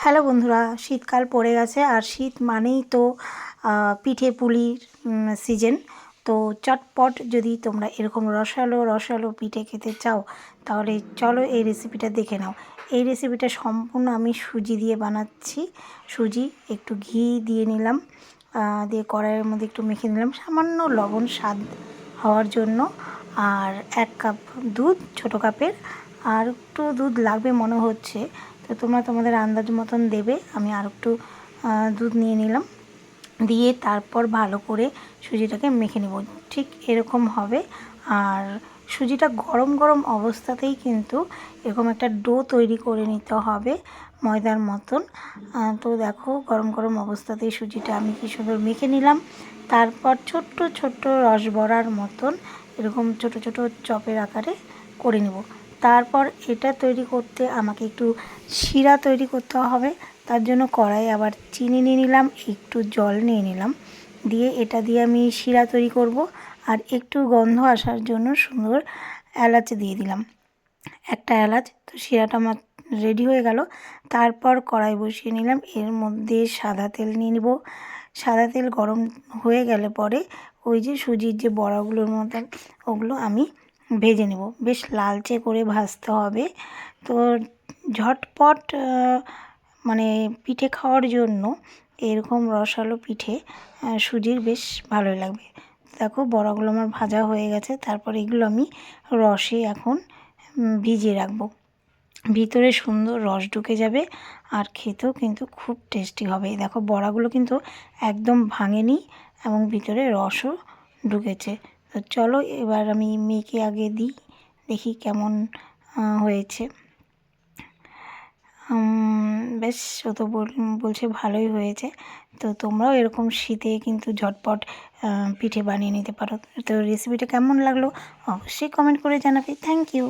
Hello বন্ধুরা, শীতকাল পড়ে গেছে আর শীত মানেই তো পিঠে পুলির সিজন। তো চটপট যদি তোমরা এরকম রসালো রসালো পিঠে খেতে চাও তাহলে চলো এই রেসিপিটা দেখে নাও। এই রেসিপিটা সম্পূর্ণ আমি সুজি দিয়ে বানাচ্ছি। সুজি একটু ঘি দিয়ে নিলাম, দিয়ে কড়াইয়ের মধ্যে একটু মেখে নিলাম, সামান্য লবণ স্বাদ হওয়ার জন্য, আর 1 কাপ দুধ, ছোটো কাপের। আর একটু দুধ লাগবে মনে হচ্ছে, তো তোমরা তোমাদের আন্দাজ মতন দেবে। আমি আর একটু দুধ নিয়ে নিলাম, দিয়ে তারপর ভালো করে সুজিটাকে মেখে নেব। ঠিক এরকম হবে। আর সুজিটা গরম গরম অবস্থাতেই কিন্তু এরকম একটা ডো তৈরি করে নিতে হবে ময়দার মতন। তো দেখো, গরম গরম অবস্থাতেই সুজিটা আমি কি সুন্দর মেখে নিলাম। তারপর ছোট্ট ছোট্ট রসবড়ার মতন এরকম ছোট ছোট চপের আকারে করে নেব। তারপর এটা তৈরি করতে আমাকে একটু শিরা তৈরি করতে হবে। তার জন্য কড়াই আবার চিনি নিয়ে নিলাম, একটু জল নিয়ে নিলাম, দিয়ে এটা দিয়ে আমি শিরা তৈরি করব। আর একটু গন্ধ আসার জন্য সুন্দর এলাচ দিয়ে দিলাম, একটা এলাচ। তো শিরাটা আমার রেডি হয়ে গেল। তারপর কড়াই বসিয়ে নিলাম, এর মধ্যে সাদা তেল নিয়ে নেব। সাদা তেল গরম হয়ে গেলে পরে ওই যে সুজির যে বড়াগুলোর মতন ওগুলো আমি ভেজে নেব। বেশ লালচে করে ভাজতে হবে। তো ঝটপট মানে পিঠে খাওয়ার জন্য এরকম রসালো পিঠে সুজির বেশ ভালোই লাগবে। দেখো, বড়াগুলো আমার ভাজা হয়ে গেছে। তারপর এগুলো আমি রসে এখন ভিজিয়ে রাখবো। ভিতরে সুন্দর রস ঢুকে যাবে আর খেতেও কিন্তু খুব টেস্টি হবে। দেখো, বড়াগুলো কিন্তু একদম ভাঙেনি এবং ভিতরে রসও ঢুকেছে। তো চলো এবার আমি মেখে আগে দিই, দেখি কেমন হয়েছে। বেশ, ও তো বলছে ভালোই হয়েছে। তো তোমরাও এরকম শীতে কিন্তু ঝটপট পিঠে বানিয়ে নিতে পারো। তো রেসিপিটা কেমন লাগলো অবশ্যই কমেন্ট করে জানাবে। Thank you.